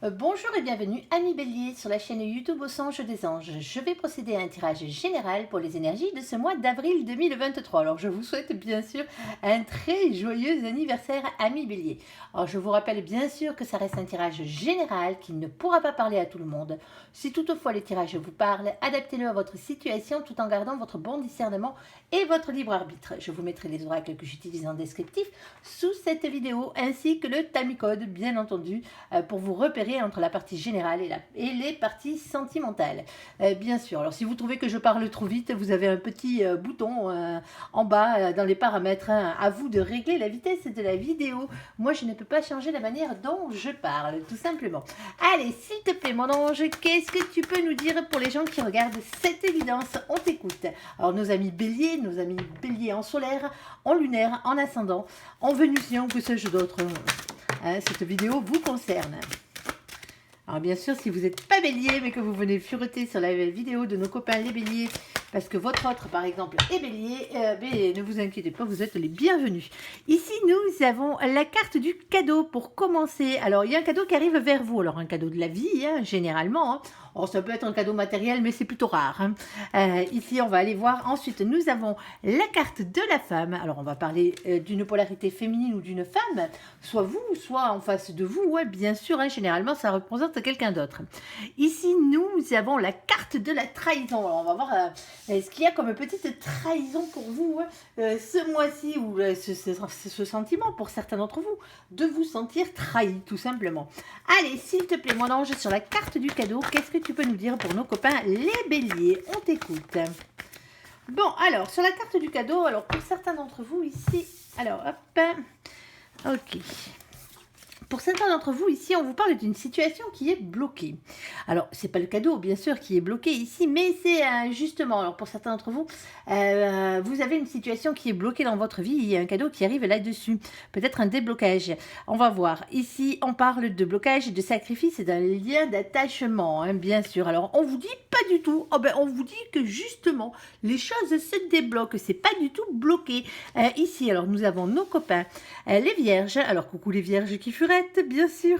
Bonjour et bienvenue, amis bélier, sur la chaîne YouTube Au Songe des Anges. Je vais procéder à un tirage général pour les énergies de ce mois d'avril 2023. Alors, je vous souhaite bien sûr un très joyeux anniversaire, amis bélier. Alors, je vous rappelle bien sûr que ça reste un tirage général qui ne pourra pas parler à tout le monde. Si toutefois le tirage vous parle, adaptez-le à votre situation tout en gardant votre bon discernement et votre libre arbitre. Je vous mettrai les oracles que j'utilise en descriptif sous cette vidéo, ainsi que le Tamicode, bien entendu, pour vous repérer entre la partie générale et les parties sentimentales. Bien sûr, alors si vous trouvez que je parle trop vite, vous avez un petit bouton en bas dans les paramètres. Hein. À vous de régler la vitesse de la vidéo. Moi, je ne peux pas changer la manière dont je parle, tout simplement. Allez, s'il te plaît, mon ange, qu'est-ce que tu peux nous dire pour les gens qui regardent cette évidence? On t'écoute. Alors, nos amis béliers en solaire, en lunaire, en ascendant, en vénusien, ou que sais-je d'autre. Hein, cette vidéo vous concerne. Alors bien sûr, si vous n'êtes pas bélier, mais que vous venez fureter sur la vidéo de nos copains les béliers, parce que votre autre, par exemple, est bélier, ne vous inquiétez pas, vous êtes les bienvenus. Ici, nous avons la carte du cadeau pour commencer. Alors, il y a un cadeau qui arrive vers vous. Alors, un cadeau de la vie, hein, généralement. Hein. Oh, ça peut être un cadeau matériel, mais c'est plutôt rare. Hein. Ici, on va aller voir. Ensuite, nous avons la carte de la femme. Alors, on va parler d'une polarité féminine ou d'une femme, soit vous, soit en face de vous. Ouais, bien sûr, hein, généralement, ça représente quelqu'un d'autre. Ici, nous avons la carte de la trahison. Alors, on va voir ce qu'il y a comme petite trahison pour vous ce mois-ci, ou ce sentiment pour certains d'entre vous, de vous sentir trahi, tout simplement. Allez, s'il te plaît, mon ange, sur la carte du cadeau, qu'est-ce que tu peux nous dire pour nos copains les béliers? On t'écoute. Bon, alors, sur la carte du cadeau, alors pour certains d'entre vous ici, alors, hop, ok. Pour certains d'entre vous, ici, on vous parle d'une situation qui est bloquée. Alors, ce n'est pas le cadeau, bien sûr, qui est bloqué ici, mais c'est justement, alors pour certains d'entre vous, vous avez une situation qui est bloquée dans votre vie, il y a un cadeau qui arrive là-dessus, peut-être un déblocage. On va voir. Ici, on parle de blocage, de sacrifice et d'un lien d'attachement, hein, bien sûr. Alors, on vous dit pas du tout, on vous dit que justement, les choses se débloquent, c'est pas du tout bloqué. Ici, alors, nous avons nos copains, les vierges. Alors, coucou les vierges qui furaient, bien sûr,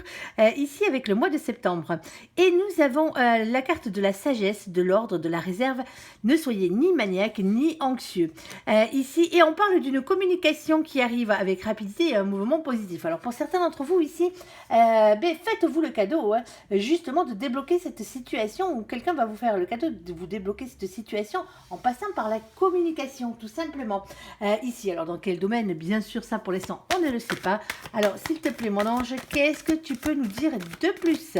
ici avec le mois de septembre. Et nous avons la carte de la sagesse, de l'ordre, de la réserve. Ne soyez ni maniaque ni anxieux. Ici, et on parle d'une communication qui arrive avec rapidité et un mouvement positif. Alors pour certains d'entre vous ici, faites-vous le cadeau, hein, justement de débloquer cette situation, où quelqu'un va vous faire le cadeau de vous débloquer cette situation en passant par la communication, tout simplement. Ici, alors dans quel domaine? Bien sûr, ça pour l'instant, on ne le sait pas. Alors, s'il te plaît, mon ange, qu'est-ce que tu peux nous dire de plus?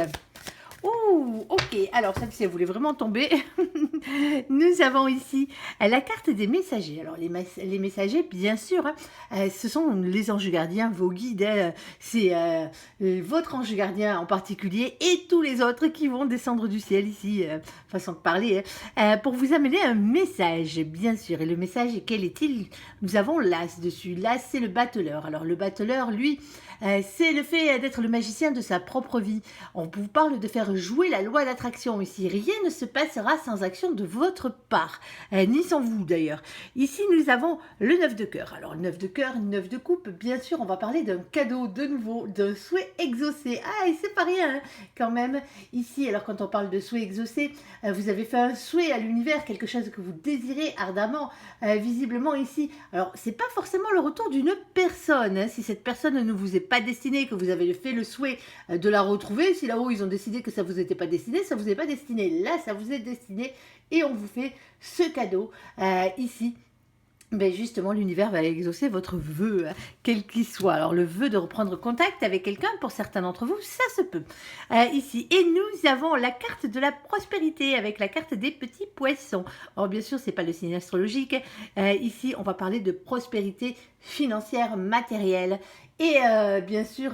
Ouh, ok, alors ça, si elle voulait vraiment tomber, nous avons ici la carte des messagers. Alors, les messagers, bien sûr, hein, ce sont les anges gardiens, vos guides. C'est votre ange gardien en particulier et tous les autres qui vont descendre du ciel ici, façon de parler, pour vous amener un message, bien sûr. Et le message, quel est-il? Nous avons l'as dessus. L'as, c'est le battleur. Alors, le battleur, lui, c'est le fait d'être le magicien de sa propre vie. On vous parle de faire jouer la loi d'attraction ici. Rien ne se passera sans action de votre part, ni sans vous d'ailleurs. Ici, nous avons le 9 de cœur. Alors, le 9 de cœur, 9 de coupe, bien sûr, on va parler d'un cadeau de nouveau, d'un souhait exaucé. Ah, et c'est pas rien, hein, quand même. Ici, alors quand on parle de souhait exaucé, vous avez fait un souhait à l'univers, quelque chose que vous désirez ardemment, visiblement ici. Alors, c'est pas forcément le retour d'une personne, hein, si cette personne ne vous est pas destiné, que vous avez fait le souhait de la retrouver. Si là-haut ils ont décidé que ça vous était pas destiné, ça vous est pas destiné. Là, ça vous est destiné et on vous fait ce cadeau ici. Ben justement, l'univers va exaucer votre vœu, hein, quel qu'il soit. Alors, le vœu de reprendre contact avec quelqu'un, pour certains d'entre vous, ça se peut. Ici. Et nous avons la carte de la prospérité, avec la carte des petits poissons. Alors, bien sûr, c'est pas le signe astrologique. Ici, on va parler de prospérité financière, matérielle. Et bien sûr,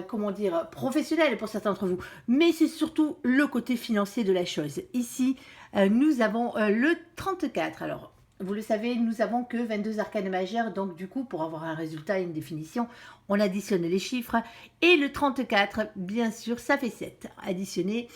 comment dire, professionnelle pour certains d'entre vous. Mais c'est surtout le côté financier de la chose. Ici, nous avons le 34. Alors, vous le savez, nous avons que 22 arcanes majeures, donc du coup, pour avoir un résultat et une définition, on additionne les chiffres, et le 34, bien sûr, ça fait 7. Additionner,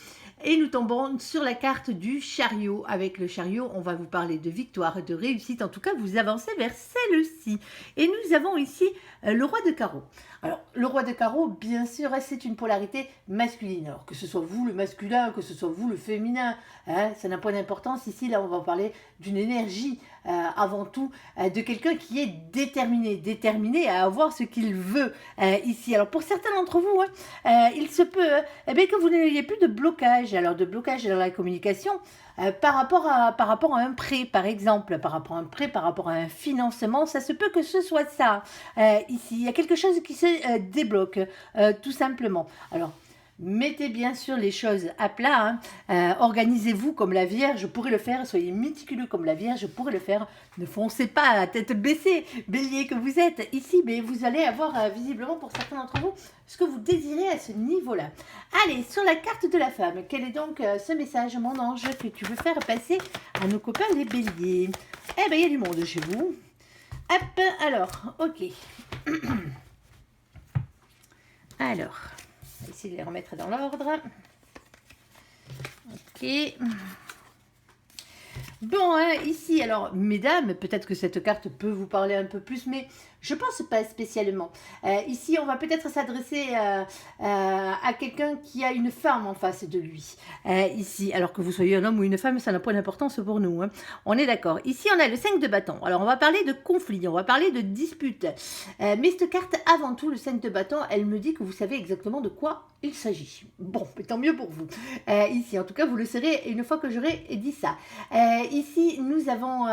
et nous tombons sur la carte du chariot. Avec le chariot, on va vous parler de victoire, de réussite. En tout cas, vous avancez vers celle-ci. Et nous avons ici le roi de carreau. Alors, le roi de carreau, bien sûr, c'est une polarité masculine. Alors, que ce soit vous le masculin, que ce soit vous le féminin, hein, ça n'a pas d'importance. Ici, là, on va parler d'une énergie, avant tout, de quelqu'un qui est déterminé à avoir ce qu'il veut ici. Alors, pour certains d'entre vous, il se peut eh bien, que vous n'ayez plus de blocage. Alors, de blocage dans la communication, par rapport à un prêt, par exemple, par rapport à un prêt, par rapport à un financement, ça se peut que ce soit ça. Ici, il y a quelque chose qui se débloque, tout simplement. Alors, mettez bien sûr les choses à plat, hein. Organisez-vous comme la Vierge pourrait le faire, soyez méticuleux comme la Vierge pourrait le faire. Ne foncez pas à la tête baissée, bélier que vous êtes. Ici, mais vous allez avoir visiblement pour certains d'entre vous ce que vous désirez à ce niveau-là. Allez, sur la carte de la femme, quel est donc ce message, mon ange, que tu veux faire passer à nos copains les béliers? Eh bien, il y a du monde chez vous. Hop, alors, ok. Alors, on va essayer de les remettre dans l'ordre. Ok. Bon, ici, alors, mesdames, peut-être que cette carte peut vous parler un peu plus, mais je pense pas spécialement. Ici, on va peut-être s'adresser à quelqu'un qui a une femme en face de lui. Ici, alors que vous soyez un homme ou une femme, ça n'a pas d'importance pour nous. Hein. On est d'accord. Ici, on a le 5 de bâton. Alors, on va parler de conflit, on va parler de dispute. Mais cette carte, avant tout, le 5 de bâton, elle me dit que vous savez exactement de quoi il s'agit. Bon, tant mieux pour vous. Ici, en tout cas, vous le saurez une fois que j'aurai dit ça. Ici, nous avons...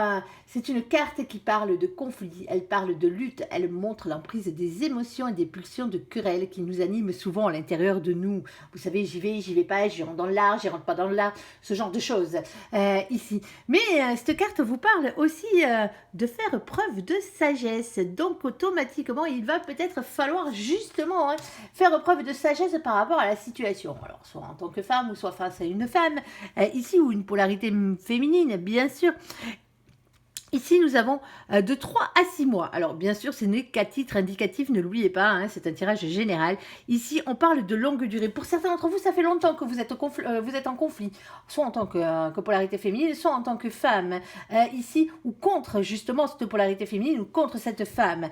c'est une carte qui parle de conflit, elle parle de lutte, elle montre l'emprise des émotions et des pulsions de querelle qui nous animent souvent à l'intérieur de nous. Vous savez, j'y vais pas, j'y rentre dans l'art, j'y rentre pas dans l'art, ce genre de choses ici. Mais cette carte vous parle aussi de faire preuve de sagesse. Donc, automatiquement, il va peut-être falloir justement faire preuve de sagesse par rapport à la situation. Alors, soit en tant que femme ou soit face à une femme, ici, ou une polarité féminine, bien sûr. Ici, nous avons de 3 à 6 mois. Alors, bien sûr, ce n'est qu'à titre indicatif, ne l'oubliez pas, hein, c'est un tirage général. Ici, on parle de longue durée. Pour certains d'entre vous, ça fait longtemps que vous êtes en conflit, soit en tant que polarité féminine, soit en tant que femme. Ici, ou contre, justement, cette polarité féminine, ou contre cette femme.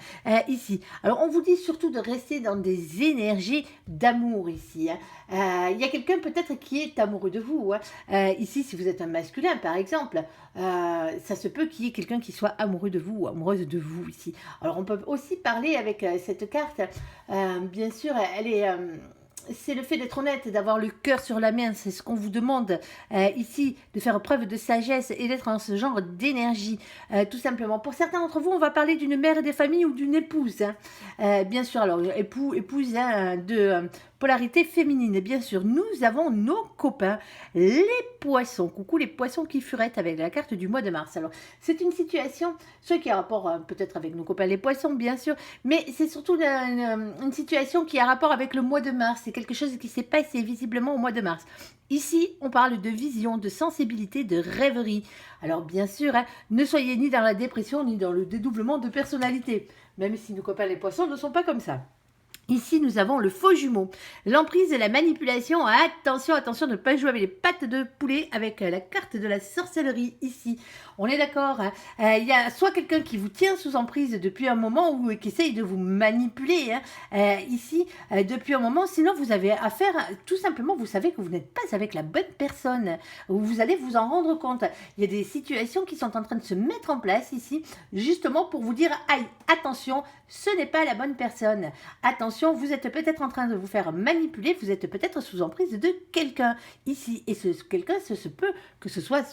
Ici. Alors, on vous dit surtout de rester dans des énergies d'amour, ici. Il y a quelqu'un peut-être qui est amoureux de vous. Ici, si vous êtes un masculin, par exemple, ça se peut qu'il y ait quelqu'un qui soit amoureux de vous ou amoureuse de vous ici. Alors, on peut aussi parler avec cette carte. Bien sûr, elle est... c'est le fait d'être honnête, d'avoir le cœur sur la main, c'est ce qu'on vous demande ici, de faire preuve de sagesse et d'être dans ce genre d'énergie, tout simplement. Pour certains d'entre vous, on va parler d'une mère des familles ou d'une épouse. Bien sûr, alors épouse de polarité féminine. Bien sûr, nous avons nos copains, les poissons. Coucou les poissons qui furettent avec la carte du mois de mars. Alors, c'est une situation, ce qui a rapport peut-être avec nos copains les poissons, bien sûr, mais c'est surtout une situation qui a rapport avec le mois de mars. C'est quelque chose qui s'est passé visiblement au mois de mars. Ici, on parle de vision, de sensibilité, de rêverie. Alors, bien sûr, ne soyez ni dans la dépression, ni dans le dédoublement de personnalité, même si nos copains les poissons ne sont pas comme ça. Ici, nous avons le faux jumeau, l'emprise et la manipulation. Attention, attention de ne pas jouer avec les pattes de poulet avec la carte de la sorcellerie ici. On est d'accord, il y a soit quelqu'un qui vous tient sous emprise depuis un moment ou qui essaye de vous manipuler ici depuis un moment. Sinon, vous avez affaire, tout simplement, vous savez que vous n'êtes pas avec la bonne personne. Vous allez vous en rendre compte. Il y a des situations qui sont en train de se mettre en place ici, justement pour vous dire, aïe, attention, ce n'est pas la bonne personne. Attention, vous êtes peut-être en train de vous faire manipuler, vous êtes peut-être sous emprise de quelqu'un ici. Et ce quelqu'un, ce se peut que ce soit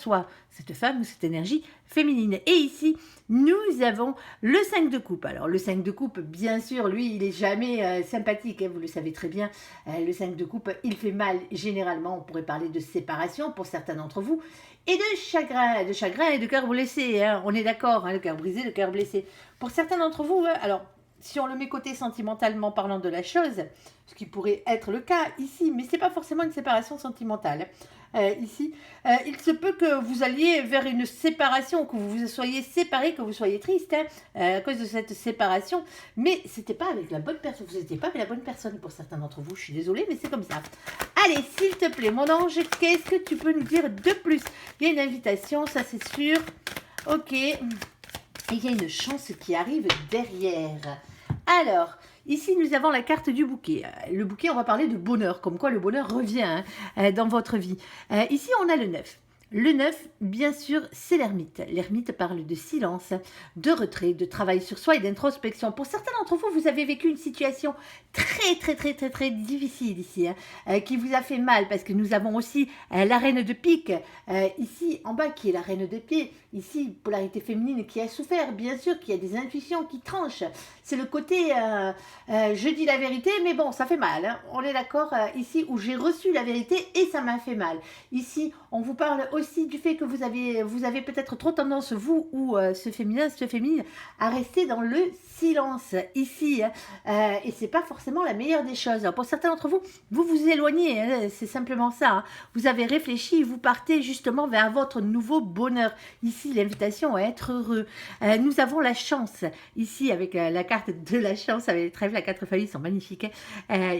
cette femme ou cette énergie féminine. Et ici, nous avons le 5 de coupe. Alors, le 5 de coupe, bien sûr, lui, il est jamais sympathique, vous le savez très bien. Le 5 de coupe, il fait mal généralement. On pourrait parler de séparation pour certains d'entre vous. Et de chagrin et de cœur blessé. On est d'accord, le cœur brisé, le cœur blessé. Pour certains d'entre vous, alors, si on le met côté sentimentalement parlant de la chose, ce qui pourrait être le cas ici, mais ce n'est pas forcément une séparation sentimentale. Ici, il se peut que vous alliez vers une séparation, que vous vous soyez séparés, que vous soyez triste à cause de cette séparation, mais c'était pas avec la bonne personne, vous n'étiez pas avec la bonne personne pour certains d'entre vous, je suis désolée, mais c'est comme ça. Allez, s'il te plaît, mon ange, qu'est-ce que tu peux nous dire de plus? Il y a une invitation, ça c'est sûr. Ok. Et il y a une chance qui arrive derrière. Alors, ici, nous avons la carte du bouquet. Le bouquet, on va parler de bonheur, comme quoi le bonheur revient dans votre vie. Ici, on a le 9. Le 9, bien sûr, c'est l'ermite. L'ermite parle de silence, de retrait, de travail sur soi et d'introspection. Pour certains d'entre vous, vous avez vécu une situation très difficile ici, qui vous a fait mal, parce que nous avons aussi la reine de pique, ici en bas, qui est la reine de pied. Ici, polarité féminine qui a souffert, bien sûr, qui a des intuitions qui tranchent. C'est le côté, je dis la vérité, mais bon, ça fait mal. Hein. On est d'accord ici, où j'ai reçu la vérité et ça m'a fait mal. Ici, on vous parle aussi du fait que vous avez peut-être trop tendance, vous ou ce féminin, cette féminine, à rester dans le silence ici. Et c'est pas forcément la meilleure des choses. Alors, pour certains d'entre vous, vous vous éloignez, hein, c'est simplement ça. Hein. Vous avez réfléchi, vous partez justement vers votre nouveau bonheur. Ici, l'invitation à être heureux. Nous avons la chance, ici, avec la carte de la chance, avec les trèfles, la 4 feuilles, ils sont magnifiques,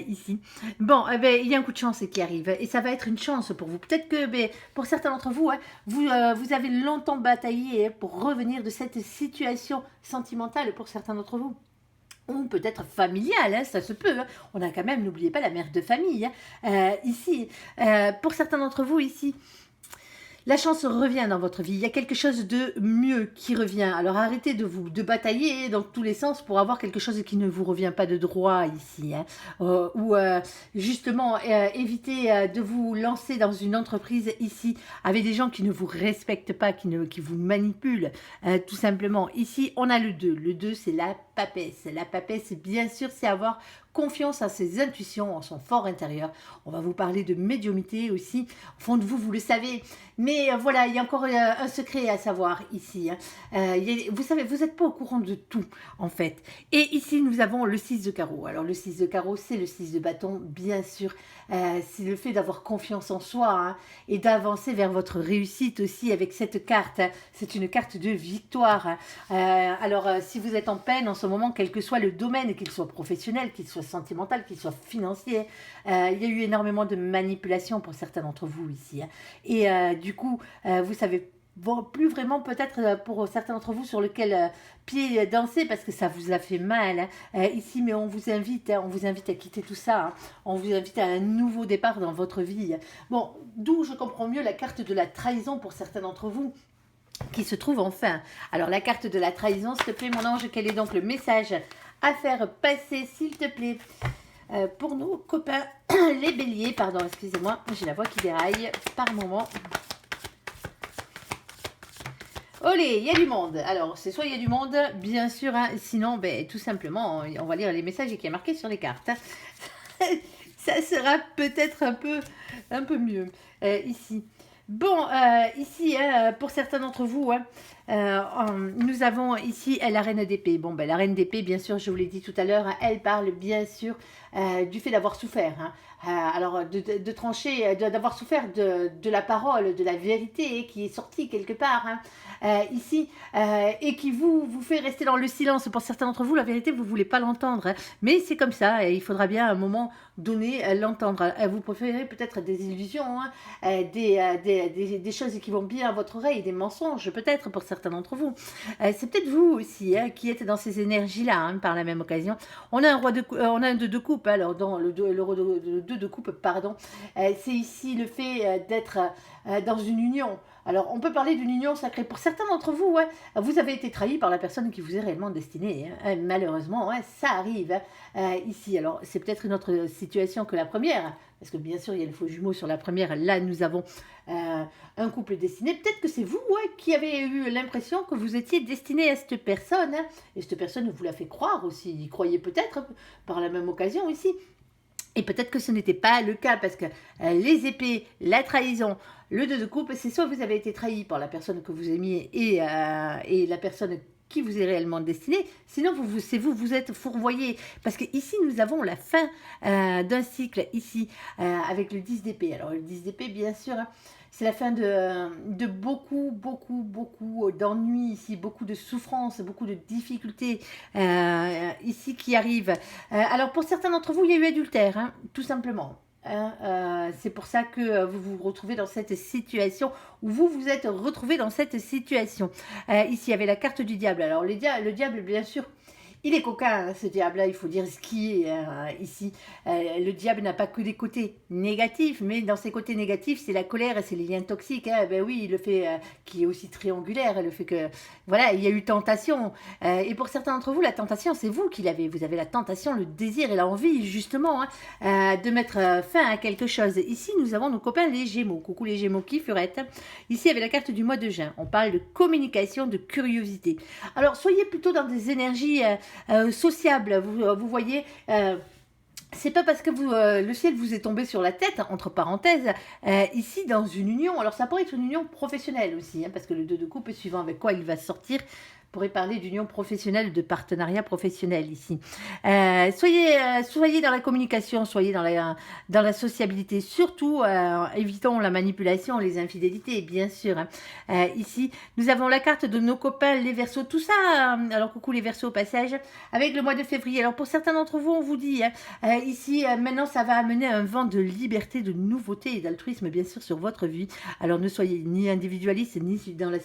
ici. Bon, il y a un coup de chance qui arrive, et ça va être une chance pour vous. Peut-être que, pour certains d'entre vous, vous avez longtemps bataillé pour revenir de cette situation sentimentale, pour certains d'entre vous. Ou peut-être familiale, hein, ça se peut. Hein. On a quand même, n'oubliez pas, la mère de famille. Hein. Ici, pour certains d'entre vous, ici, la chance revient dans votre vie. Il y a quelque chose de mieux qui revient. Alors arrêtez de batailler dans tous les sens pour avoir quelque chose qui ne vous revient pas de droit ici. Hein. Ou justement, évitez de vous lancer dans une entreprise ici avec des gens qui ne vous respectent pas, qui vous manipulent. Tout simplement. Ici, on a le 2. Le 2, c'est la papesse. La papesse, bien sûr, c'est avoir confiance à ses intuitions, en son fort intérieur. On va vous parler de médiumnité aussi. Au fond de vous, vous le savez. Mais voilà, il y a encore un secret à savoir ici. Hein. Vous savez, vous n'êtes pas au courant de tout, en fait. Et ici, nous avons le 6 de carreau. Alors, le 6 de carreau, c'est le 6 de bâton, bien sûr. C'est le fait d'avoir confiance en soi hein, et d'avancer vers votre réussite aussi avec cette carte. Hein. C'est une carte de victoire. Hein. Alors, si vous êtes en peine en ce moment, quel que soit le domaine, qu'il soit professionnel, qu'il soit sentimental, qu'il soit financier, il y a eu énormément de manipulation pour certains d'entre vous ici. Hein. Et du coup, vous savez plus vraiment peut-être pour certains d'entre vous sur lequel pied danser parce que ça vous a fait mal hein. Ici, mais on vous invite à quitter tout ça. Hein. On vous invite à un nouveau départ dans votre vie. Bon, d'où je comprends mieux la carte de la trahison pour certains d'entre vous qui se trouve enfin. Alors la carte de la trahison, s'il te plaît mon ange, quel est donc le message à faire passer s'il te plaît pour nos copains les béliers, pardon, excusez-moi, j'ai la voix qui déraille par moment. Olé, il y a du monde. Alors, c'est soit il y a du monde, bien sûr, hein, sinon, tout simplement, on va lire les messages qui est marqué sur les cartes. Hein. Ça sera peut-être un peu mieux ici. Bon, ici, pour certains d'entre vous, nous avons ici la reine d'épée. Bon, la reine d'épée, bien sûr, je vous l'ai dit tout à l'heure, elle parle bien sûr du fait d'avoir souffert. Hein. Alors, de trancher, d'avoir souffert de la parole, de la vérité qui est sortie quelque part ici et qui vous fait rester dans le silence. Pour certains d'entre vous, la vérité, vous ne voulez pas l'entendre. Hein. Mais c'est comme ça, et il faudra bien à un moment donné l'entendre. Vous préférez peut-être des illusions, hein, des choses qui vont bien à votre oreille, des mensonges peut-être pour certains d'entre vous. C'est peut-être vous aussi hein, qui êtes dans ces énergies-là hein, par la même occasion. On a un 2 de coupe, alors dans le 2 de coupe, pardon. C'est ici le fait d'être dans une union. Alors, on peut parler d'une union sacrée. Pour certains d'entre vous, ouais, vous avez été trahi par la personne qui vous est réellement destinée. Hein. Malheureusement, ouais, ça arrive hein, ici. Alors, c'est peut-être une autre situation que la première, parce que bien sûr, il y a le faux jumeau sur la première. Là, nous avons un couple destiné. Peut-être que c'est vous ouais, qui avez eu l'impression que vous étiez destiné à cette personne. Hein, et cette personne vous l'a fait croire aussi. Y croyez peut-être par la même occasion ici. Et peut-être que ce n'était pas le cas parce que les épées, la trahison, le 2 de coupe, c'est soit vous avez été trahi par la personne que vous aimiez et la personne qui vous est réellement destiné. Sinon, c'est vous, vous êtes fourvoyé. Parce que ici, nous avons la fin d'un cycle, ici, avec le 10 d'épée. Alors, le 10 d'épée, bien sûr, hein, c'est la fin de beaucoup d'ennuis ici, beaucoup de souffrances, beaucoup de difficultés ici qui arrivent. Alors, pour certains d'entre vous, il y a eu adultère, hein, tout simplement. Hein, c'est pour ça que vous vous retrouvez dans cette situation, ou vous vous êtes retrouvé dans cette situation. Ici, il y avait la carte du diable. Alors, le diable, bien sûr, il est coquin, hein, ce diable-là, il faut dire ce qui est ici. Le diable n'a pas que des côtés négatifs, mais dans ses côtés négatifs, c'est la colère et c'est les liens toxiques. Hein. Ben oui, le fait qui est aussi triangulaire, le fait que, voilà, il y a eu tentation. Et pour certains d'entre vous, la tentation, c'est vous qui l'avez. Vous avez la tentation, le désir et l'envie, justement, hein, de mettre fin à quelque chose. Ici, nous avons nos copains les Gémeaux. Coucou les Gémeaux qui furette. Ici, avec la carte du mois de juin, on parle de communication, de curiosité. Alors, soyez plutôt dans des énergies sociable, vous voyez, c'est pas parce que le ciel vous est tombé sur la tête, entre parenthèses, ici dans une union, alors ça pourrait être une union professionnelle aussi, hein, parce que le 2 de coupe, suivant avec quoi il va sortir, pourrait parler d'union professionnelle, de partenariat professionnel ici. Soyez dans la communication, soyez dans la sociabilité, surtout évitons la manipulation, les infidélités, bien sûr. Hein. Ici, nous avons la carte de nos copains, les Verseaux, tout ça. Alors, coucou les Verseaux au passage, avec le mois de février. Alors, pour certains d'entre vous, on vous dit, hein, ici, maintenant, ça va amener un vent de liberté, de nouveauté et d'altruisme, bien sûr, sur votre vie. Alors, ne soyez ni individualiste, ni dans la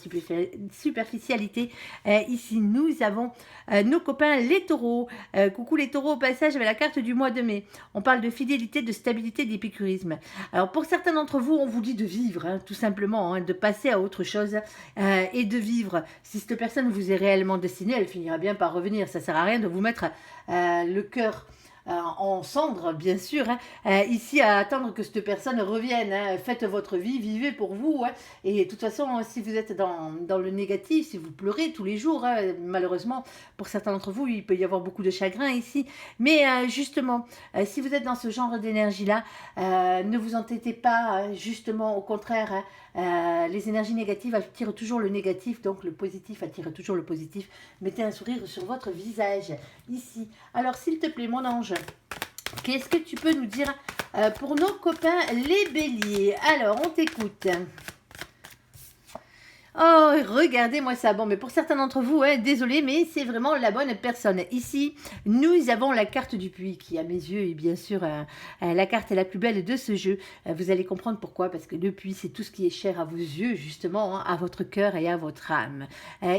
superficialité. Ici, nous avons nos copains les taureaux. Coucou les taureaux au passage avec la carte du mois de mai. On parle de fidélité, de stabilité, d'épicurisme. Alors, pour certains d'entre vous, on vous dit de vivre, hein, tout simplement, hein, de passer à autre chose et de vivre. Si cette personne vous est réellement destinée, elle finira bien par revenir. Ça ne sert à rien de vous mettre le cœur en cendres, bien sûr, hein, ici à attendre que cette personne revienne. Hein. Faites votre vie, vivez pour vous. Hein. Et de toute façon, si vous êtes dans le négatif, si vous pleurez tous les jours, hein, malheureusement, pour certains d'entre vous, il peut y avoir beaucoup de chagrin ici. Mais justement, si vous êtes dans ce genre d'énergie-là, ne vous entêtez pas, justement, au contraire, hein, les énergies négatives attirent toujours le négatif, donc le positif attire toujours le positif. Mettez un sourire sur votre visage, ici. Alors, s'il te plaît, mon ange, qu'est-ce que tu peux nous dire pour nos copains les béliers? Alors, on t'écoute. Oh, regardez-moi ça. Bon, mais pour certains d'entre vous, hein, désolé, mais c'est vraiment la bonne personne. Ici, nous avons la carte du puits qui, à mes yeux, est bien sûr la carte la plus belle de ce jeu. Vous allez comprendre pourquoi, parce que le puits, c'est tout ce qui est cher à vos yeux, justement, hein, à votre cœur et à votre âme.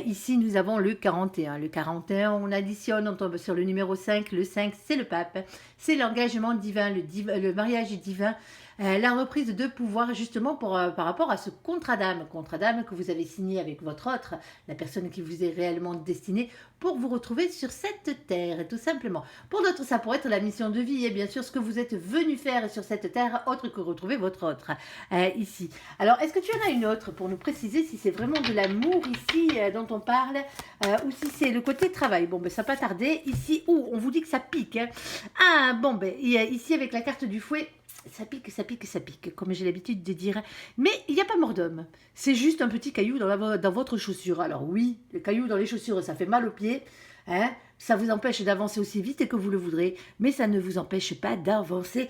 Ici, nous avons le 41. Le 41, on additionne, on tombe sur le numéro 5. Le 5, c'est le pape. C'est l'engagement divin, le mariage divin. La reprise de pouvoir justement par rapport à ce contrat d'âme que vous avez signé avec votre autre, la personne qui vous est réellement destinée pour vous retrouver sur cette terre, tout simplement. Pour d'autres, ça pourrait être la mission de vie et bien sûr ce que vous êtes venu faire sur cette terre, autre que retrouver votre autre ici. Alors, est-ce que tu en as une autre pour nous préciser si c'est vraiment de l'amour ici dont on parle ou si c'est le côté travail? Bon, ben ça va pas tarder. Ici, on vous dit que ça pique. Hein. Ah, bon, ben ici avec la carte du fouet, ça pique, ça pique, ça pique, comme j'ai l'habitude de dire. Mais il n'y a pas mort d'homme. C'est juste un petit caillou dans votre chaussure. Alors oui, le caillou dans les chaussures, ça fait mal aux pieds. Hein, ça vous empêche d'avancer aussi vite que vous le voudrez. Mais ça ne vous empêche pas d'avancer.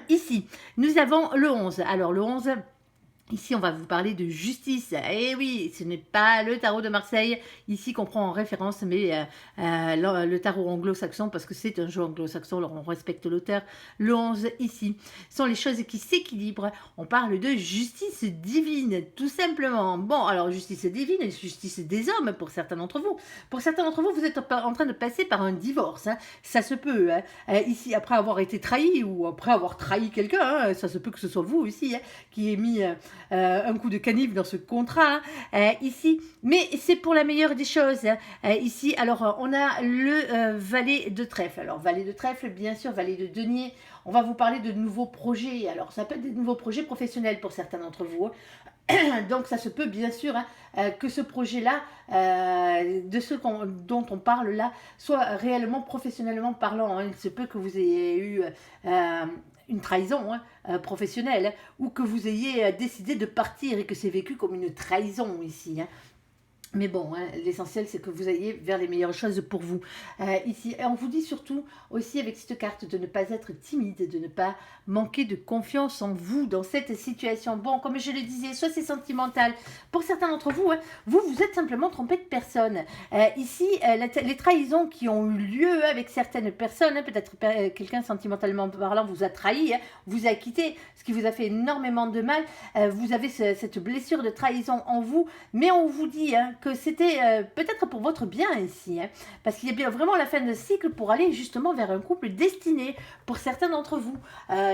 Ici, nous avons le 11. Alors le 11... Ici, on va vous parler de justice. Eh oui, ce n'est pas le tarot de Marseille, ici qu'on prend en référence, mais le tarot anglo-saxon, parce que c'est un jeu anglo-saxon, alors on respecte l'auteur. Le 11, ici, sont les choses qui s'équilibrent. On parle de justice divine, tout simplement. Bon, alors, justice divine et justice des hommes, pour certains d'entre vous. Pour certains d'entre vous, vous êtes en train de passer par un divorce. Hein. Ça se peut. Hein. Ici, après avoir été trahi ou après avoir trahi quelqu'un, hein, ça se peut que ce soit vous aussi, hein, qui ait mis... un coup de canif dans ce contrat ici, mais c'est pour la meilleure des choses ici. Alors on a le valet de trèfle. Alors valet de trèfle, bien sûr, valet de denier, on va vous parler de nouveaux projets. Alors ça peut être des nouveaux projets professionnels pour certains d'entre vous. Donc ça se peut bien sûr que ce projet-là, de ce dont on parle là, soit réellement professionnellement parlant. Hein. Il se peut que vous ayez eu une trahison professionnelle, ou que vous ayez décidé de partir et que c'est vécu comme une trahison ici. Hein. Mais bon, hein, l'essentiel, c'est que vous ayez vers les meilleures choses pour vous. Ici, et on vous dit surtout aussi avec cette carte de ne pas être timide, de ne pas manquer de confiance en vous dans cette situation. Bon, comme je le disais, soit c'est sentimental. Pour certains d'entre vous, hein, vous vous êtes simplement trompé de personne. Ici, les trahisons qui ont eu lieu avec certaines personnes, hein, peut-être quelqu'un sentimentalement parlant vous a trahi, hein, vous a quitté, ce qui vous a fait énormément de mal. Vous avez cette blessure de trahison en vous, mais on vous dit hein, que c'était peut-être pour votre bien ici, hein, parce qu'il y a bien vraiment la fin de cycle pour aller justement vers un couple destiné pour certains d'entre vous.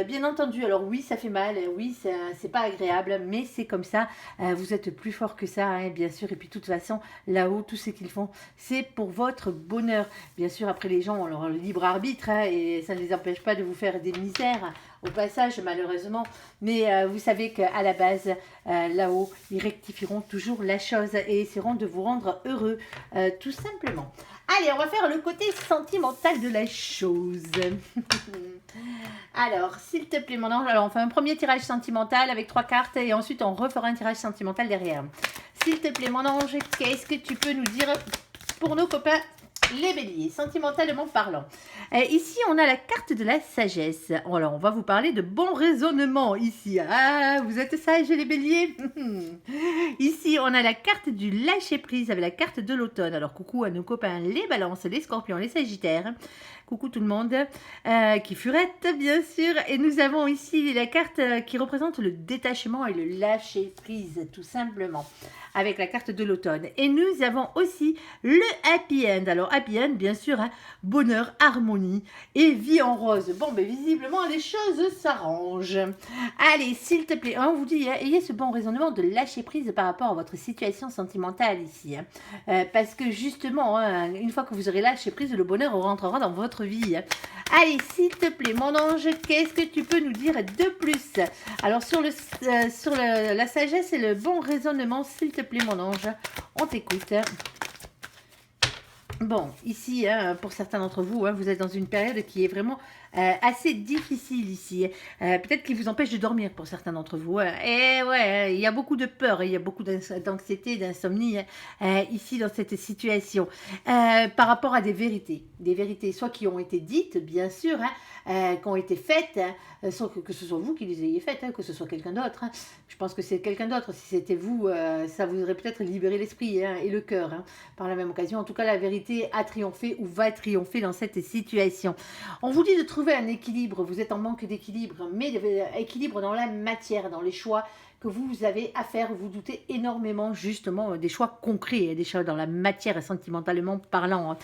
Bien entendu, alors oui, ça fait mal, oui, c'est pas agréable, mais c'est comme ça. Vous êtes plus fort que ça, hein, bien sûr. Et puis de toute façon, là-haut, tout ce qu'ils font, c'est pour votre bonheur. Bien sûr, après les gens ont leur libre arbitre hein, et ça ne les empêche pas de vous faire des misères au passage, malheureusement. Mais vous savez qu'à la base, là-haut, ils rectifieront toujours la chose et essaieront de vous rendre heureux, tout simplement. Allez, on va faire le côté sentimental de la chose. Alors, s'il te plaît, mon ange, alors on fait un premier tirage sentimental avec 3 cartes et ensuite on refera un tirage sentimental derrière. S'il te plaît, mon ange, qu'est-ce que tu peux nous dire pour nos copains les béliers, sentimentalement parlant. Ici, on a la carte de la sagesse. Alors, on va vous parler de bon raisonnement ici. Ah, vous êtes sages les béliers. Ici, on a la carte du lâcher-prise avec la carte de l'automne. Alors, coucou à nos copains les balances, les scorpions, les sagittaires. Coucou tout le monde, qui furette bien sûr. Et nous avons ici la carte qui représente le détachement et le lâcher-prise, tout simplement, avec la carte de l'automne. Et nous avons aussi le happy end. Alors happy end, bien sûr, hein, bonheur, harmonie et vie en rose. Bon, mais visiblement, les choses s'arrangent. Allez, s'il te plaît, on vous dit, hein, ayez ce bon raisonnement de lâcher prise par rapport à votre situation sentimentale ici. Hein. Parce que justement, hein, une fois que vous aurez lâché prise, le bonheur rentrera dans votre vie. Hein. Allez, s'il te plaît, mon ange, qu'est-ce que tu peux nous dire de plus? Alors, sur la sagesse et le bon raisonnement, s'il te plaît, mon ange, on t'écoute. Bon, ici, hein, pour certains d'entre vous, hein, vous êtes dans une période qui est vraiment assez difficile ici. Peut-être qu'il vous empêche de dormir pour certains d'entre vous. Hein. Et ouais, il y a beaucoup de peur, il y a beaucoup d'anxiété, d'insomnie ici dans cette situation. Par rapport à des vérités soit qui ont été dites, bien sûr, hein, qui ont été faites, hein, sans que ce soit vous qui les ayez faites, hein, que ce soit quelqu'un d'autre. Hein. Je pense que c'est quelqu'un d'autre. Si c'était vous, ça vous aurait peut-être libéré l'esprit hein, et le cœur hein, par la même occasion. En tout cas, la vérité a triomphé ou va triompher dans cette situation. On vous dit de trouver un équilibre. Vous êtes en manque d'équilibre, mais équilibre dans la matière, dans les choix que vous avez à faire. Vous doutez énormément justement des choix concrets, des choix dans la matière sentimentalement parlant.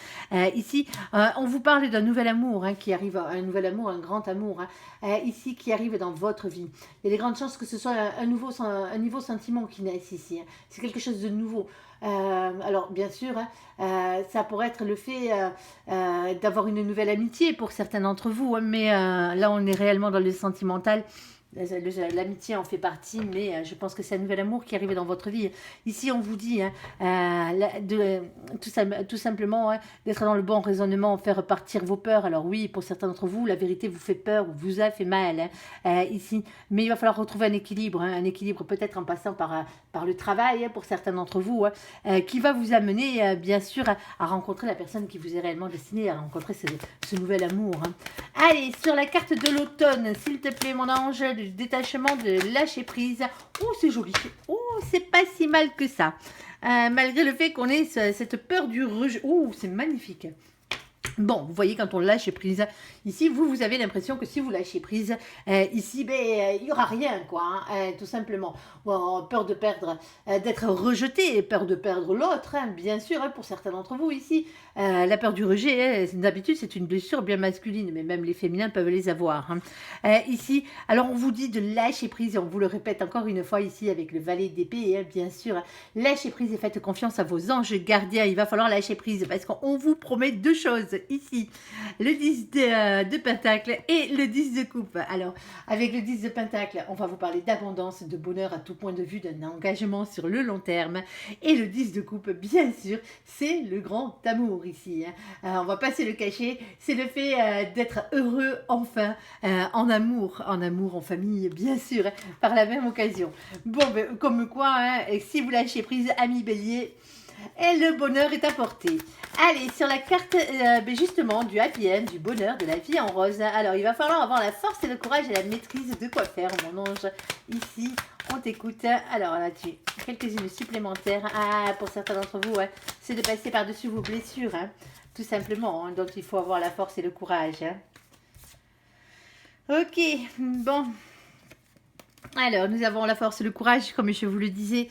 Ici, on vous parle d'un nouvel amour hein, qui arrive, un nouvel amour, un grand amour hein, ici qui arrive dans votre vie. Il y a des grandes chances que ce soit un nouveau sentiment qui naisse ici. Hein. C'est quelque chose de nouveau. Alors bien sûr, hein, ça pourrait être le fait d'avoir une nouvelle amitié pour certains d'entre vous, hein, mais là on est réellement dans le sentimental. L'amitié en fait partie, mais je pense que c'est un nouvel amour qui arrive dans votre vie. Ici, on vous dit hein, tout simplement hein, d'être dans le bon raisonnement, faire partir vos peurs. Alors oui, pour certains d'entre vous, la vérité vous fait peur ou vous a fait mal hein, ici, mais il va falloir retrouver un équilibre peut-être en passant par le travail hein, pour certains d'entre vous, hein, qui va vous amener bien sûr à rencontrer la personne qui vous est réellement destinée à rencontrer ce nouvel amour. Hein. Allez, sur la carte de l'automne, s'il te plaît, mon ange, du détachement, de lâcher prise. Oh, c'est joli. Oh, c'est pas si mal que ça. Malgré le fait qu'on ait cette peur du rejet. Oh, c'est magnifique. Bon, vous voyez, quand on lâche prise, ici, vous avez l'impression que si vous lâchez prise, ici, il n'y aura rien, quoi, hein, tout simplement. Bon, peur de perdre, d'être rejeté, peur de perdre l'autre, hein, bien sûr, hein, pour certains d'entre vous ici. La peur du rejet, d'habitude, c'est une blessure bien masculine, mais même les féminins peuvent les avoir. Hein. Ici, alors on vous dit de lâcher prise, et on vous le répète encore une fois ici avec le valet d'épée, hein, bien sûr. Lâchez prise et faites confiance à vos anges gardiens. Il va falloir lâcher prise parce qu'on vous promet 2 choses. Ici, le 10 de pentacle et le 10 de coupe. Alors, avec le 10 de pentacle, on va vous parler d'abondance, de bonheur à tout point de vue, d'un engagement sur le long terme. Et le 10 de coupe, bien sûr, c'est le grand amour ici. Hein. On va pas se le cacher, c'est le fait d'être heureux enfin en amour, en famille, bien sûr, par la même occasion. Bon, ben, comme quoi, hein, si vous lâchez prise, amis bélier, Et le bonheur est apporté. Allez, sur la carte justement du happy end, du bonheur, de la vie en rose. Alors, il va falloir avoir la force et le courage et la maîtrise de quoi faire, mon ange. Ici, on t'écoute. Alors là-dessus, quelques-unes supplémentaires. Ah, pour certains d'entre vous, ouais, c'est de passer par-dessus vos blessures, hein, tout simplement. Hein, donc, il faut avoir la force et le courage. Hein. Ok, bon. Alors, nous avons la force et le courage, comme je vous le disais,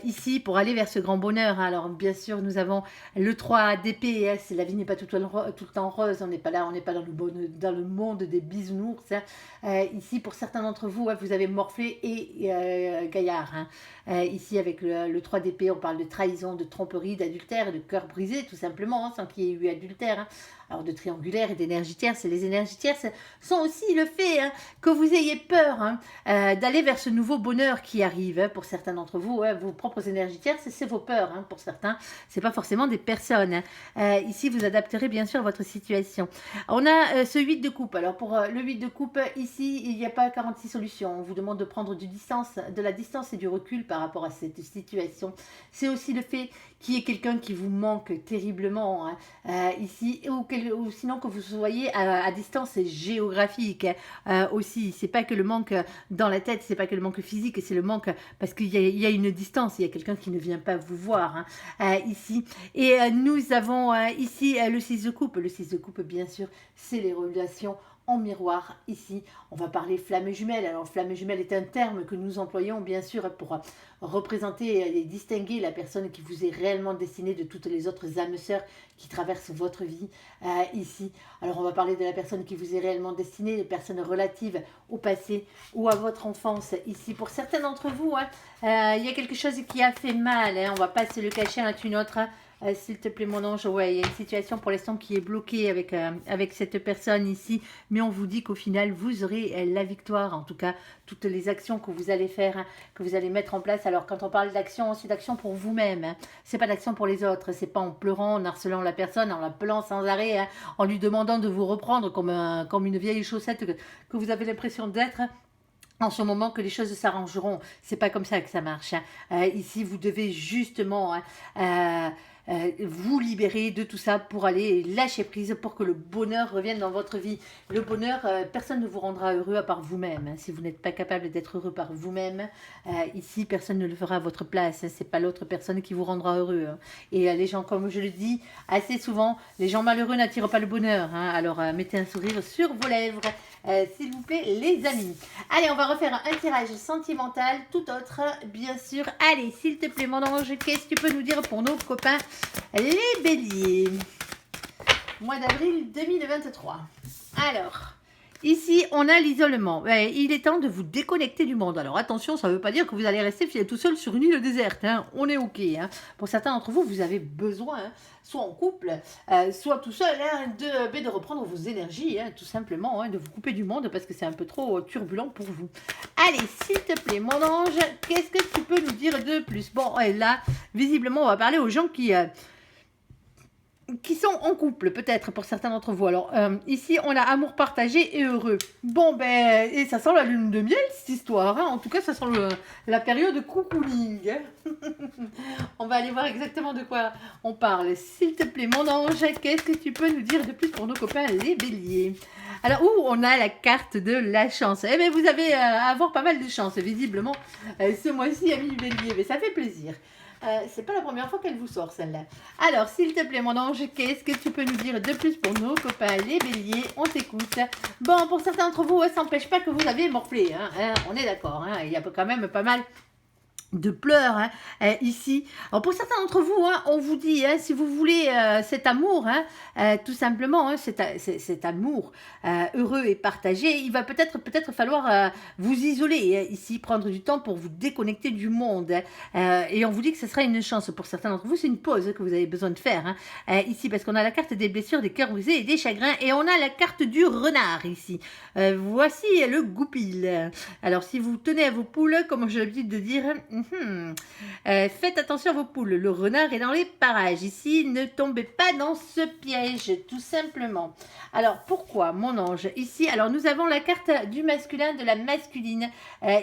ici, pour aller vers ce grand bonheur. Alors, bien sûr, nous avons le 3 d'épée. Hein, la vie n'est pas tout le temps rose. On n'est pas là, on n'est pas dans le monde des bisounours. Hein. Ici, pour certains d'entre vous, hein, vous avez Morphée et Gaillard. Hein. Ici, avec le 3 d'épée, on parle de trahison, de tromperie, d'adultère et de cœur brisé, tout simplement, hein, sans qu'il y ait eu adultère. Hein. Alors, de triangulaire et d'énergie tierce. Et les énergies tierces sont aussi le fait hein, que vous ayez peur hein, d'aller vers ce nouveau bonheur qui arrive. Hein, pour certains d'entre vous, hein, vos propres énergies tierces, c'est vos peurs. Hein, pour certains, c'est pas forcément des personnes. Hein. Ici, vous adapterez bien sûr votre situation. On a ce 8 de coupe. Alors, pour le 8 de coupe, ici, il n'y a pas 46 solutions. On vous demande de prendre de la distance et du recul par rapport à cette situation. C'est aussi le fait qu'il y ait quelqu'un qui vous manque terriblement hein, ici, ou sinon que vous soyez à distance géographique aussi. C'est pas que le manque dans la tête, c'est pas que le manque physique, c'est le manque parce qu'il y a une distance, il y a quelqu'un qui ne vient pas vous voir hein, ici. Et nous avons ici le 6 de coupe. Le 6 de coupe, bien sûr, c'est les relations en miroir. Ici, on va parler flamme jumelle. Alors, flamme jumelle est un terme que nous employons bien sûr pour représenter et distinguer la personne qui vous est réellement destinée de toutes les autres âmes sœurs qui traversent votre vie ici. Alors, on va parler de la personne qui vous est réellement destinée, les personnes relatives au passé ou à votre enfance ici. Pour certains d'entre vous, hein, il y a quelque chose qui a fait mal. Hein, on va pas se le cacher l'un une autre. Hein. S'il te plaît, mon ange, ouais, il y a une situation pour l'instant qui est bloquée avec cette personne ici, mais on vous dit qu'au final, vous aurez la victoire, en tout cas, toutes les actions que vous allez faire, hein, que vous allez mettre en place. Alors, quand on parle d'action, c'est d'action pour vous-même, hein. C'est pas d'action pour les autres, c'est pas en pleurant, en harcelant la personne, en l'appelant sans arrêt, hein, en lui demandant de vous reprendre comme une vieille chaussette que vous avez l'impression d'être, hein. En ce moment que les choses s'arrangeront. C'est pas comme ça que ça marche. Hein. Ici, vous devez justement hein, vous libérer de tout ça pour aller lâcher prise, pour que le bonheur revienne dans votre vie. Le bonheur, personne ne vous rendra heureux à part vous-même. Hein. Si vous n'êtes pas capable d'être heureux par vous-même, ici, personne ne le fera à votre place. Hein. C'est pas l'autre personne qui vous rendra heureux. Hein. Et les gens, comme je le dis assez souvent, les gens malheureux n'attirent pas le bonheur. Hein. Alors, mettez un sourire sur vos lèvres. S'il vous plaît, les amis. Allez, on va refaire un tirage sentimental, tout autre, bien sûr. Allez, s'il te plaît, mon ange, qu'est-ce que tu peux nous dire pour nos copains, les béliers? Mois d'avril 2023. Alors, ici, on a l'isolement. Il est temps de vous déconnecter du monde. Alors, attention, ça ne veut pas dire que vous allez rester tout seul sur une île déserte. Hein. On est OK. Hein. Pour certains d'entre vous, vous avez besoin, hein, soit en couple, soit tout seul, hein, de reprendre vos énergies, hein, tout simplement, hein, de vous couper du monde parce que c'est un peu trop turbulent pour vous. Allez, s'il te plaît, mon ange, qu'est-ce que tu peux nous dire de plus? Bon, là, visiblement, on va parler aux gens qui sont en couple, peut-être, pour certains d'entre vous. Alors, ici, on a amour partagé et heureux. Bon, ben, et ça sent la lune de miel, cette histoire. Hein. En tout cas, ça sent la période cocooning. Hein. On va aller voir exactement de quoi on parle. S'il te plaît, mon ange, qu'est-ce que tu peux nous dire de plus pour nos copains, les béliers? Alors, on a la carte de la chance. Eh bien, vous avez à avoir pas mal de chance, visiblement, ce mois-ci, amis béliers. Mais ça fait plaisir. C'est pas la première fois qu'elle vous sort celle-là. Alors, s'il te plaît, mon ange, qu'est-ce que tu peux nous dire de plus pour nos copains, les béliers? On t'écoute. Bon, pour certains d'entre vous, ça n'empêche pas que vous avez morflé. Hein, on est d'accord. Hein, il y a quand même pas mal de pleurs hein, ici. Alors pour certains d'entre vous, hein, on vous dit, hein, si vous voulez cet amour, hein, tout simplement, hein, cet amour heureux et partagé, il va peut-être falloir vous isoler hein, ici, prendre du temps pour vous déconnecter du monde. Hein, et on vous dit que ce sera une chance. Pour certains d'entre vous, c'est une pause que vous avez besoin de faire hein, ici, parce qu'on a la carte des blessures, des cœurs brisés et des chagrins, et on a la carte du renard ici. Voici le goupil. Alors si vous tenez à vos poules, comme j'ai l'habitude de dire, Faites attention à vos poules, le renard est dans les parages. Ici, ne tombez pas dans ce piège, tout simplement. Alors, pourquoi, mon ange? Ici, alors nous avons la carte du masculin, de la masculine.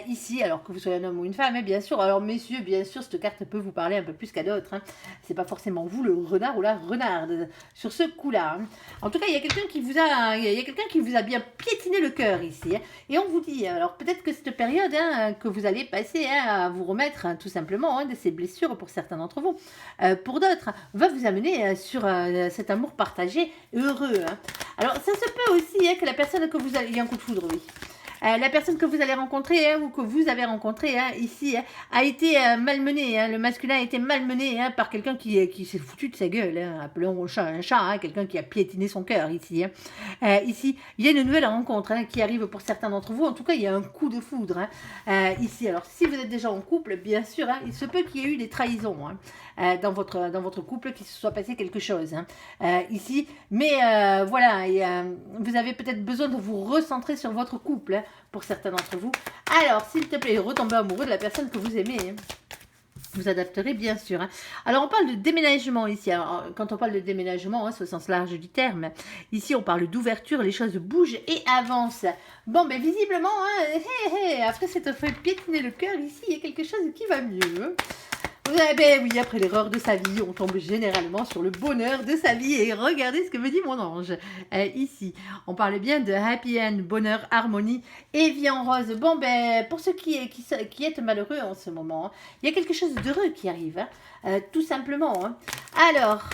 Ici, alors que vous soyez un homme ou une femme, bien sûr. Alors, messieurs, bien sûr, cette carte peut vous parler un peu plus qu'à d'autres. C'est pas forcément vous, le renard ou la renarde, sur ce coup-là. En tout cas, il y a quelqu'un qui vous a bien piétiné le cœur ici. Et on vous dit, alors peut-être que cette période que vous allez passer à vous remettre tout simplement de ces blessures pour certains d'entre vous, pour d'autres, va vous amener sur cet amour partagé heureux. Alors ça se peut aussi que la personne que vous allez... Il y a un coup de foudre, oui. La personne que vous allez rencontrer ou que vous avez rencontré ici a été malmenée. Le masculin a été malmené par quelqu'un qui s'est foutu de sa gueule. Appelons un chat, quelqu'un qui a piétiné son cœur ici. Ici, il y a une nouvelle rencontre qui arrive pour certains d'entre vous. En tout cas, il y a un coup de foudre ici. Alors, si vous êtes déjà en couple, bien sûr, il se peut qu'il y ait eu des trahisons dans votre couple, qu'il se soit passé quelque chose ici. Mais voilà, vous avez peut-être besoin de vous recentrer sur votre couple pour certains d'entre vous. Alors, s'il te plaît, retombez amoureux de la personne que vous aimez. Vous adapterez bien sûr. Alors on parle de déménagement ici. Alors, quand on parle de déménagement, c'est au sens large du terme. Ici on parle d'ouverture, les choses bougent et avancent. Bon, mais visiblement, après s'être fait piétiner le cœur, ici il y a quelque chose qui va mieux. Ben oui, après l'erreur de sa vie, on tombe généralement sur le bonheur de sa vie. Et regardez ce que me dit mon ange. Ici, on parle bien de happy end, bonheur, harmonie et vie en rose. Bon, ben, pour ceux qui êtes malheureux en ce moment, il y a quelque chose d'heureux qui arrive. Tout simplement. Alors,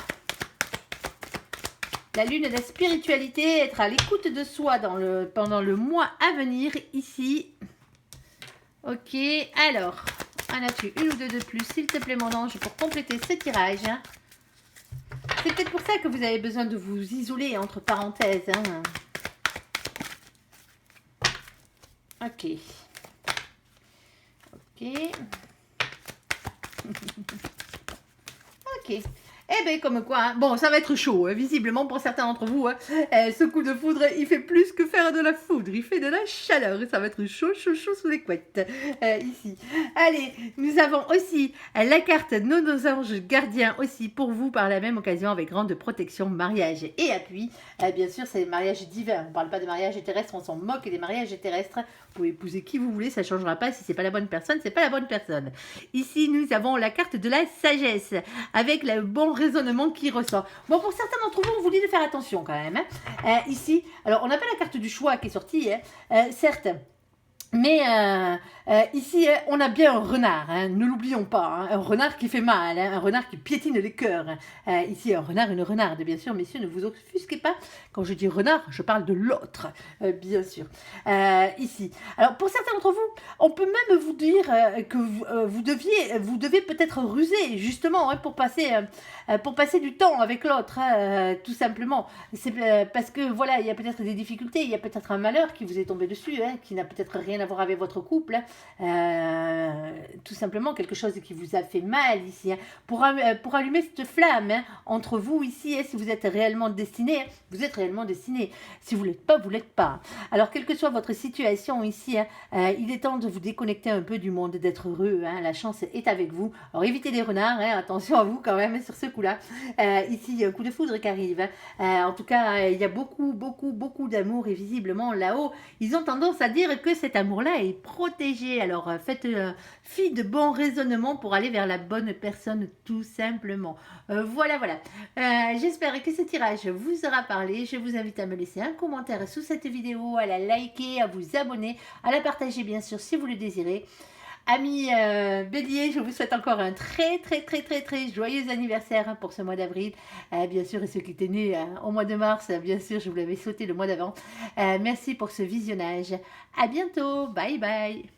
la lune de la spiritualité, être à l'écoute de soi pendant le mois à venir ici. Ok, alors... En as-tu une ou deux de plus, s'il te plaît, mon ange, pour compléter ce tirage. C'est peut-être pour ça que vous avez besoin de vous isoler, entre parenthèses. Ok. Ok. Ok. Eh bien, comme quoi, bon, ça va être chaud, visiblement, pour certains d'entre vous. Ce coup de foudre, il fait plus que faire de la foudre, il fait de la chaleur. Ça va être chaud, chaud, chaud sous les couettes, ici. Allez, nous avons aussi la carte nos anges gardiens aussi pour vous, par la même occasion, avec grande protection, mariage et appui. Bien sûr, c'est des mariages divins. On ne parle pas de mariages terrestres, on s'en moque des mariages terrestres. Vous pouvez épouser qui vous voulez, ça ne changera pas. Si c'est pas la bonne personne, c'est pas la bonne personne. Ici, nous avons la carte de la sagesse, avec le bon raisonnement qui ressort. Bon, pour certains d'entre vous, on vous dit de faire attention quand même. Ici, alors on n'a pas la carte du choix qui est sortie, certes. Mais ici, on a bien un renard, ne l'oublions pas, un renard qui fait mal, un renard qui piétine les cœurs. Ici, un renard, une renarde, bien sûr, messieurs, ne vous offusquez pas. Quand je dis renard, je parle de l'autre, bien sûr. Ici, alors pour certains d'entre vous, on peut même vous dire que vous devez peut-être ruser, justement, pour passer du temps avec l'autre, tout simplement. C'est parce que, voilà, il y a peut-être des difficultés, il y a peut-être un malheur qui vous est tombé dessus, qui n'a peut-être rien à voir avec votre couple, tout simplement quelque chose qui vous a fait mal ici, pour allumer cette flamme entre vous ici, si vous êtes réellement destiné, vous êtes réellement destiné. Si vous ne l'êtes pas, vous ne l'êtes pas. Alors, quelle que soit votre situation ici, il est temps de vous déconnecter un peu du monde, d'être heureux. La chance est avec vous. Alors, évitez les renards, attention à vous quand même sur ce coup-là. Ici, il y a un coup de foudre qui arrive. En tout cas, il y a beaucoup, beaucoup, beaucoup d'amour et visiblement là-haut, ils ont tendance à dire que cet amour-là est protégé. Alors, faites fi de bon raisonnement pour aller vers la bonne personne, tout simplement. Voilà, voilà. J'espère que ce tirage vous aura parlé. Je vous invite à me laisser un commentaire sous cette vidéo, à la liker, à vous abonner, à la partager, bien sûr, si vous le désirez. Amis Bélier, je vous souhaite encore un très très très très très joyeux anniversaire pour ce mois d'avril. Bien sûr, et ceux qui étaient nés au mois de mars, bien sûr, je vous l'avais sauté le mois d'avant. Merci pour ce visionnage. À bientôt. Bye bye.